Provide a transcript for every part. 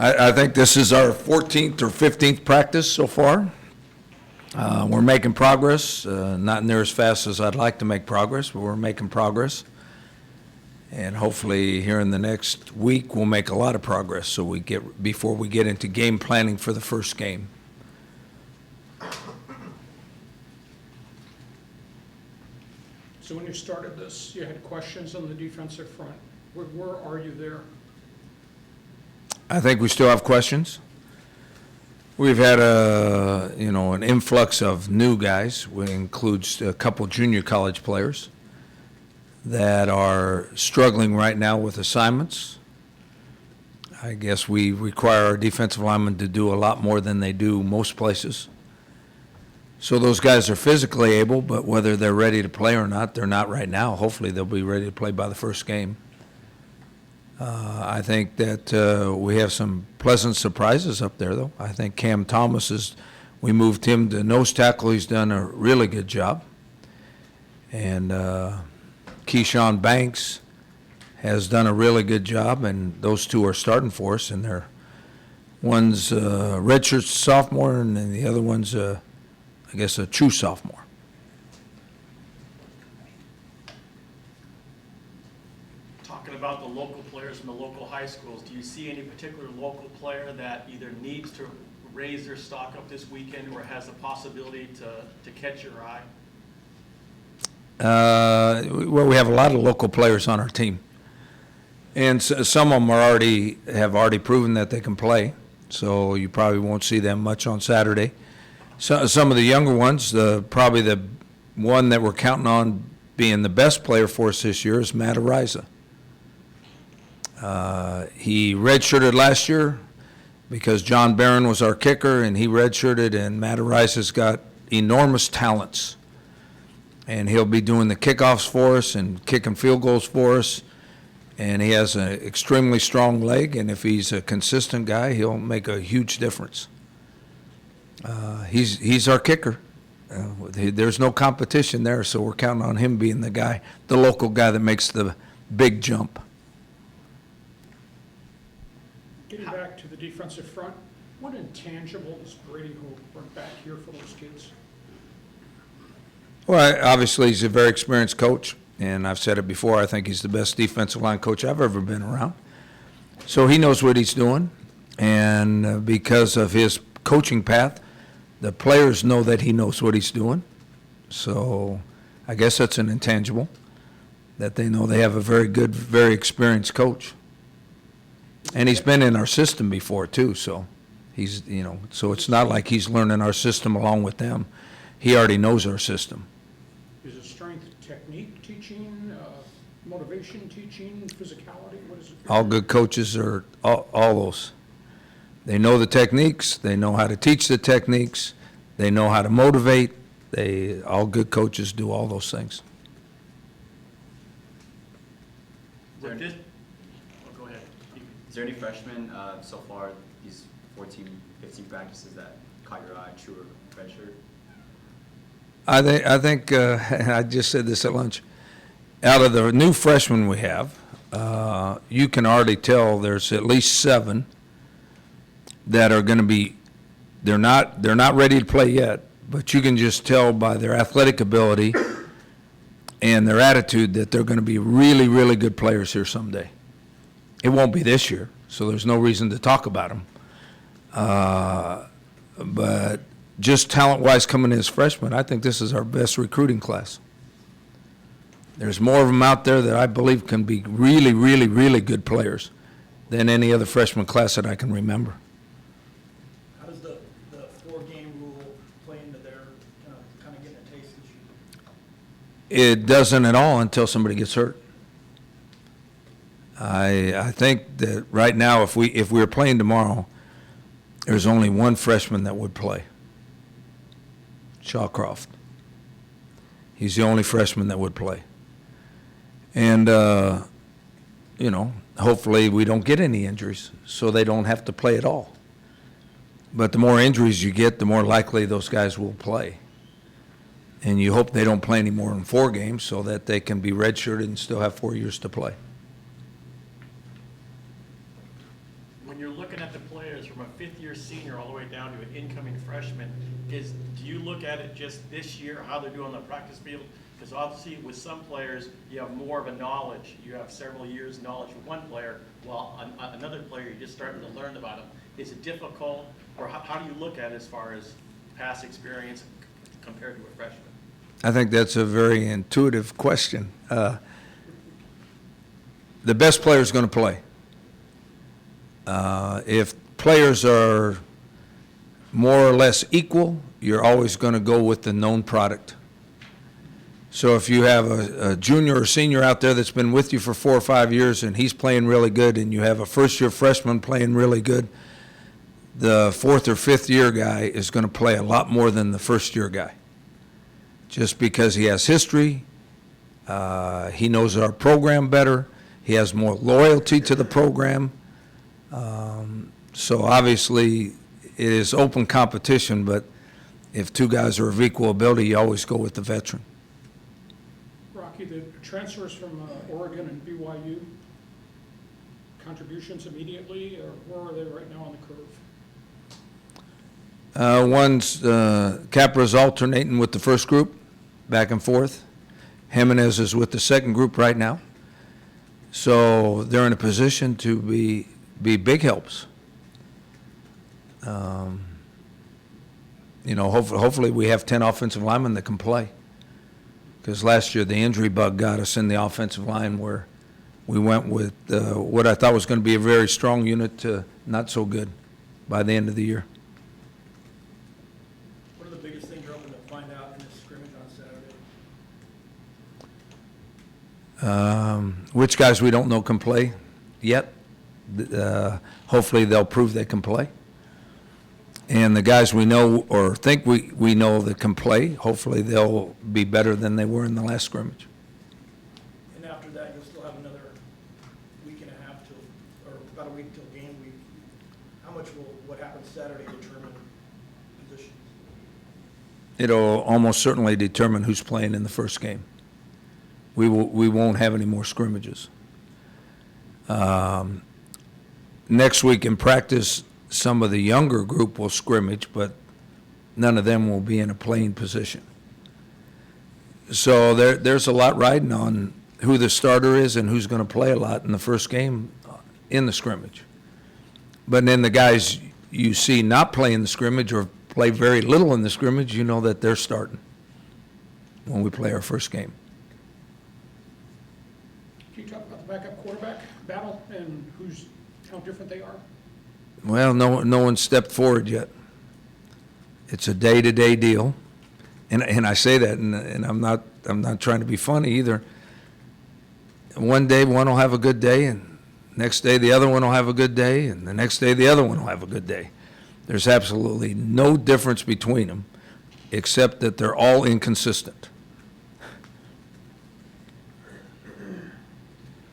I think this is our 14th or 15th practice so far. We're making progress, not near as fast as I'd like to make progress, but we're making progress. And hopefully here in the next week, we'll make a lot of progress so before we get into game planning for the first game. So when you started this, you had questions on the defensive front. Where are you there? I think we still have questions. We've had an influx of new guys, which includes a couple junior college players that are struggling right now with assignments. I guess we require our defensive linemen to do a lot more than they do most places. So those guys are physically able, but whether they're ready to play or not, they're not right now. Hopefully they'll be ready to play by the first game. I think that we have some pleasant surprises up there, though. I think Cam Thomas we moved him to nose tackle. He's done a really good job. And Keyshawn Banks has done a really good job, and those two are starting for us. And one's redshirt sophomore, and then the other one's, I guess, a true sophomore. Talking about the local players in the local high schools, do you see any particular local player that either needs to raise their stock up this weekend or has the possibility to catch your eye? Well, we have a lot of local players on our team, and some of them have already proven that they can play. So you probably won't see them much on Saturday. So some of the younger ones, probably the one that we're counting on being the best player for us this year is Matt Ariza. He redshirted last year because John Barron was our kicker, and he redshirted, and Matt Ariza's got enormous talents. And he'll be doing the kickoffs for us and kicking field goals for us. And he has an extremely strong leg, and if he's a consistent guy, he'll make a huge difference. He's our kicker. There's no competition there, so we're counting on him being the local guy that makes the big jump. Getting back to the defensive front, what intangibles Brady Hope bring back here for those kids? Well, obviously he's a very experienced coach, and I've said it before, I think he's the best defensive line coach I've ever been around. So he knows what he's doing, and because of his coaching path, the players know that he knows what he's doing. So I guess that's an intangible, that they know they have a very good, very experienced coach. And he's been in our system before too, so so it's not like he's learning our system along with them. He already knows our system. Is it strength technique teaching, motivation teaching, physicality? What is it? All good coaches are all those. They know the techniques. They know how to teach the techniques. They know how to motivate. All good coaches do all those things. Go ahead. Is there any freshmen so far, these 14, 15 practices that caught your eye, true or redshirt? I think I just said this at lunch. Out of the new freshmen we have, you can already tell there's at least 7 that are going to be. They're not ready to play yet, but you can just tell by their athletic ability and their attitude that they're going to be really, really good players here someday. It won't be this year, so there's no reason to talk about them. But just talent-wise coming in as freshmen, I think this is our best recruiting class. There's more of them out there that I believe can be really, really, really good players than any other freshman class that I can remember. How does the 4-game rule play into their kind of getting a taste this year? It doesn't at all until somebody gets hurt. I think that right now, if we were playing tomorrow, there's only one freshman that would play. Shawcroft. He's the only freshman that would play. And, hopefully we don't get any injuries so they don't have to play at all. But the more injuries you get, the more likely those guys will play. And you hope they don't play any more than 4 games so that they can be redshirted and still have 4 years to play. When you're looking at the fifth-year senior all the way down to an incoming freshman, do you look at it just this year, how they're doing on the practice field? Because obviously with some players, you have more of a knowledge. You have several years' knowledge with one player, while another player, you're just starting to learn about him. Is it difficult, or how do you look at it as far as past experience compared to a freshman? I think that's a very intuitive question. The best player is going to play. If players are more or less equal, you're always going to go with the known product. So if you have a junior or senior out there that's been with you for 4 or 5 years and he's playing really good, and you have a first-year freshman playing really good, the 4th or 5th year guy is going to play a lot more than the first-year guy, just because he has history, he knows our program better, he has more loyalty to the program. So obviously, it is open competition, but if 2 guys are of equal ability, you always go with the veteran. Rocky, the transfers from Oregon and BYU, contributions immediately, or where are they right now on the curve? One's Capra's alternating with the first group, back and forth. Jimenez is with the second group right now. So they're in a position to be big helps. Hopefully we have 10 offensive linemen that can play. Because last year the injury bug got us in the offensive line, where we went with what I thought was going to be a very strong unit to not so good by the end of the year. What are the biggest things you're hoping to find out in this scrimmage on Saturday? Which guys we don't know can play yet. Hopefully they'll prove they can play. And the guys we know or think we know that can play, hopefully they'll be better than they were in the last scrimmage. And after that, you'll still have another week and a half till, or about a week till game week. How much will what happens Saturday determine positions? It'll almost certainly determine who's playing in the first game. We won't have any more scrimmages. Next week in practice, some of the younger group will scrimmage, but none of them will be in a playing position. So there's a lot riding on who the starter is and who's going to play a lot in the first game in the scrimmage. But then the guys you see not play in the scrimmage or play very little in the scrimmage, you know that they're starting when we play our first game. Can you talk about the backup quarterback battle and how different they are? Well, no one stepped forward yet. It's a day-to-day deal, and I say that, and I'm not trying to be funny either. One day one will have a good day, and next day the other one will have a good day, and the next day the other one will have a good day. There's absolutely no difference between them, except that they're all inconsistent.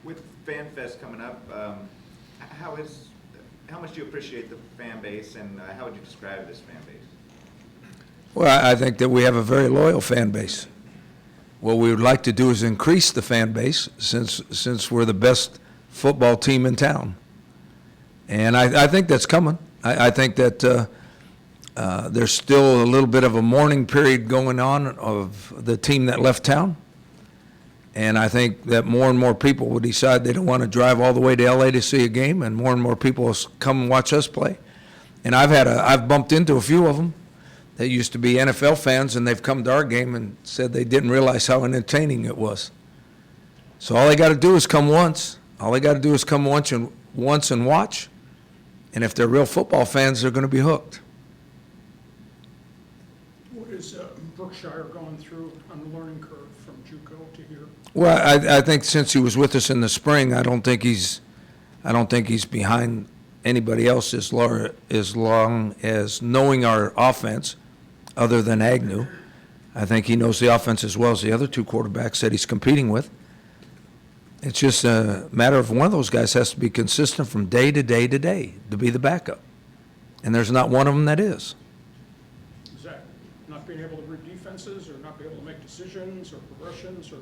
With FanFest coming up, how much do you appreciate the fan base, and how would you describe this fan base? Well, I think that we have a very loyal fan base. What we would like to do is increase the fan base since we're the best football team in town. And I think that's coming. I think that there's still a little bit of a mourning period going on of the team that left town. And I think that more and more people will decide they don't want to drive all the way to LA to see a game, and more people will come and watch us play. And I've bumped into a few of them that used to be NFL fans, and they've come to our game and said they didn't realize how entertaining it was. So all they got to do is come once. All they got to do is come once and watch. And if they're real football fans, they're going to be hooked. What is Brookshire going through on the learning curve from JUCO to here? Well, I think since he was with us in the spring, I don't think he's behind anybody else as long as knowing our offense, other than Agnew. I think he knows the offense as well as the other 2 quarterbacks that he's competing with. It's just a matter of one of those guys has to be consistent from day to day to day to be the backup. And there's not one of them that is. Is that not being able to read defenses, or not being able to make decisions or progressions, or?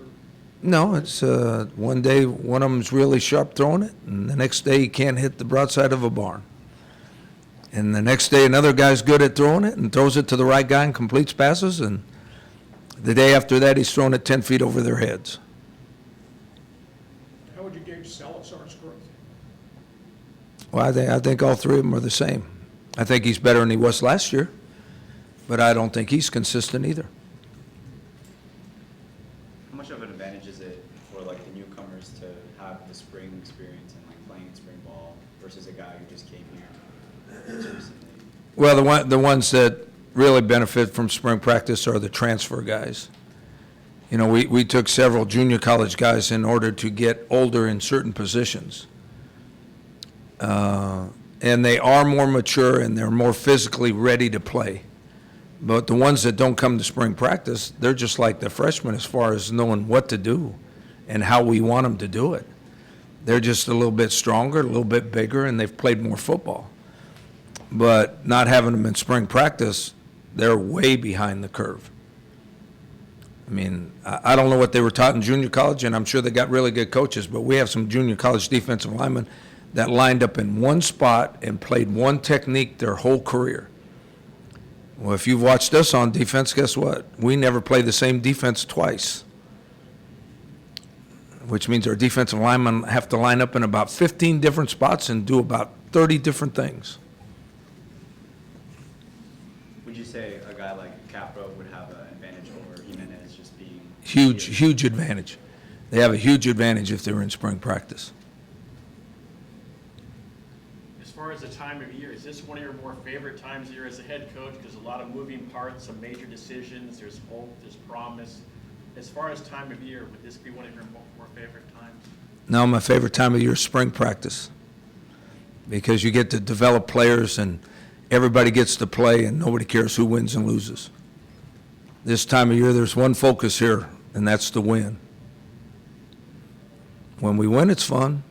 No, it's one day one of them's really sharp throwing it, and the next day he can't hit the broadside of a barn. And the next day, another guy's good at throwing it and throws it to the right guy and completes passes. And the day after that, he's throwing it 10 feet over their heads. How would you gauge Salazar's growth? Well, I think all three of them are the same. I think he's better than he was last year, but I don't think he's consistent either. How much of an advantage is it for like the newcomers to have the spring experience and like playing spring ball versus a guy who just came here just recently? Well, the ones that really benefit from spring practice are the transfer guys. You know, we took several junior college guys in order to get older in certain positions. And they are more mature and they're more physically ready to play. But the ones that don't come to spring practice, they're just like the freshmen as far as knowing what to do and how we want them to do it. They're just a little bit stronger, a little bit bigger, and they've played more football. But not having them in spring practice, they're way behind the curve. I mean, I don't know what they were taught in junior college, and I'm sure they got really good coaches, but we have some junior college defensive linemen that lined up in one spot and played one technique their whole career. Well, if you've watched us on defense, guess what? We never play the same defense twice, which means our defensive linemen have to line up in about 15 different spots and do about 30 different things. Would you say a guy like Capra would have an advantage over Jimenez just being Huge advantage. They have a huge advantage if they're in spring practice. As far as the time of year, is this one of your more favorite times of year as a head coach? There's a lot of moving parts, some major decisions, there's hope, there's promise. As far as time of year, would this be one of your more favorite times? No, my favorite time of year is spring practice because you get to develop players and everybody gets to play and nobody cares who wins and loses. This time of year, there's one focus here, and that's to win. When we win, it's fun.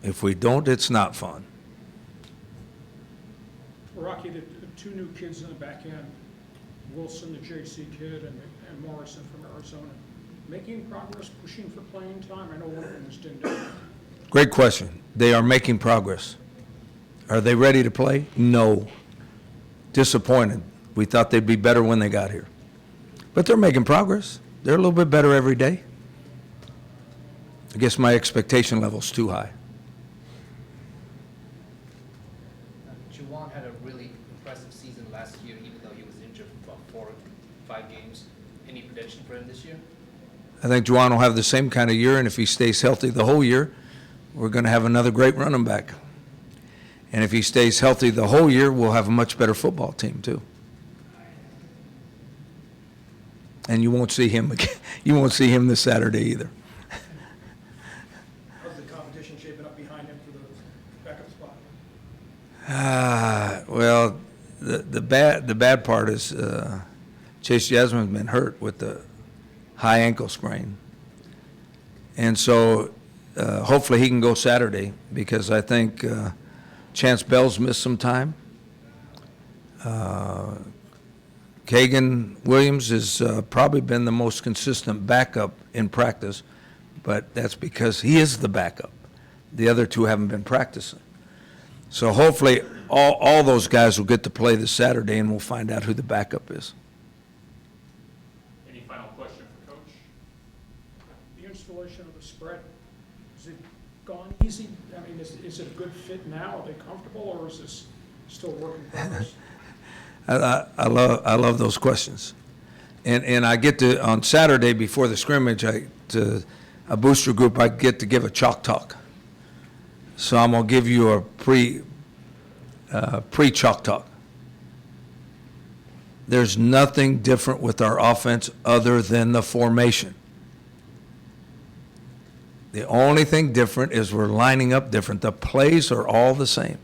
If we don't, it's not fun. Rocky, the two new kids in the back end, Wilson, the JC kid, and Morrison from Arizona, making progress, pushing for playing time? I know one of them was dinged up. Great question. They are making progress. Are they ready to play? No. Disappointed. We thought they'd be better when they got here. But they're making progress. They're a little bit better every day. I guess my expectation level's too high. Juwan had a really impressive season last year, even though he was injured for about 4-5 games. Any prediction for him this year? I think Juwan will have the same kind of year, and if he stays healthy the whole year, we're going to have another great running back. And if he stays healthy the whole year, we'll have a much better football team, too. And you won't see him again. You won't see him this Saturday either. How's the competition shaping up behind him for the backup spot? Well, the bad part is Chase Jasmine's been hurt with the high ankle sprain, and so hopefully he can go Saturday because I think Chance Bell's missed some time. Kagan Williams has probably been the most consistent backup in practice, but that's because he is the backup. The other two haven't been practicing. So hopefully all those guys will get to play this Saturday, and we'll find out who the backup is. Any final question for Coach? The installation of the spread, has it gone easy? I mean, is it a good fit now? Are they comfortable, or is this still work in progress? I love those questions, and I get to on Saturday before the scrimmage, to a booster group, I get to give a chalk talk. So I'm gonna give you a pre-chalk talk. There's nothing different with our offense other than the formation. The only thing different is we're lining up different. The plays are all the same.